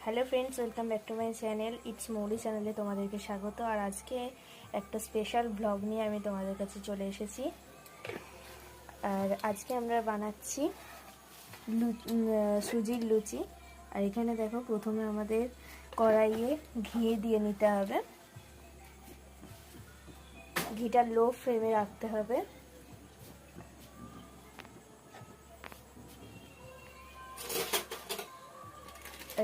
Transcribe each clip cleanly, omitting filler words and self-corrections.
Hello friends, welcome back to my channel. It's Mouli চ্যানেলে তোমাদেরকে স্বাগত। আর আজকে একটা স্পেশাল ব্লগ নিয়ে আমি তোমাদের কাছে চলে এসেছি। আর আজকে আমরা বানাচ্ছি সুজির লুচি। আর এখানে দেখো, প্রথমে আমাদের কড়াইয়ে ঘি দিয়ে নিতে হবে। ঘিটা লো ফ্লেমে রাখতে হবে।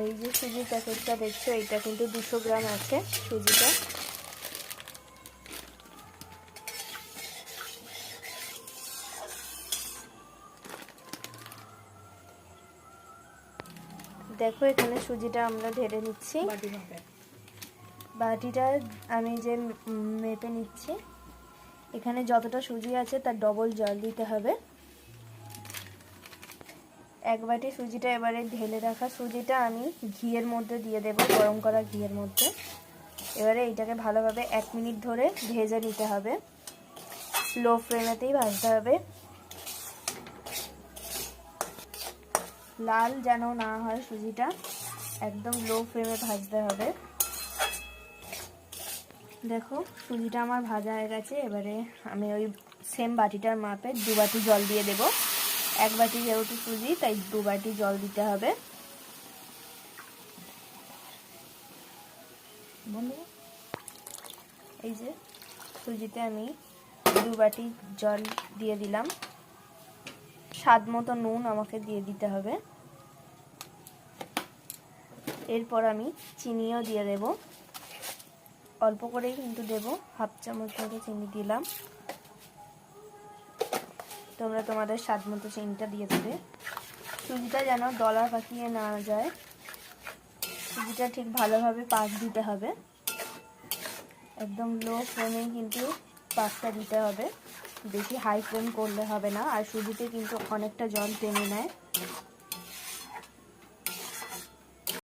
এই যে সুজির প্যাকেটটা দেখছো, এটা কিন্তু 200 গ্রাম আছে সুজিটা। দেখো, এখানে সুজিটা আমরা ঢেলে নিচ্ছি। বাটিটা আমি যে মেপে নিচ্ছি, এখানে যতটা সুজি আছে তার ডবল জল দিতে হবে। এক বাটি সুজিটা এবারে ঢেলে রাখা সুজিটা আমি ঘিয়ের মধ্যে দিয়ে দেব, গরম করা ঘিয়ের মধ্যে। এবারে এইটাকে ভালোভাবে 1 মিনিট ধরে ভেজে নিতে হবে। লো ফ্লেমেতেই ভাজতে হবে, লাল যেন না হয় সুজিটা, একদম লো ফ্লেমে ভাজতে হবে। দেখো, সুজিটা আমার ভাজা হয়ে গেছে। এবারে আমি ওই সেম বাটিটার মাপে 2 বাটি জল দিয়ে দেব। 1 বাটি যেহেতু সুজি, তাই 2 বাটি জল দিতে হবে। এই যে সুজিতে আমি 2 বাটি জল দিয়ে দিলাম। স্বাদ মতো নুন আমাকে দিয়ে দিতে হবে। এরপর আমি চিনিও দিয়ে দেব, অল্প করেই কিন্তু দেব, হাফ চামচ মতো চিনি দিলাম। তোমরা তোমাদের স্বাদ মতো চিনিটা দিয়ে দেবে। সুজিটা যেন দলা পাকিয়ে না যায়, সুজিটা ঠিক ভালোভাবে পাক দিতে হবে। একদম লো ফ্লেমে কিন্তু পাকটা দিতে হবে, বেশি হাই ফ্লেম করলে হবে না। আর সুজিতে কিন্তু অনেকটা জল টেনে নেয়।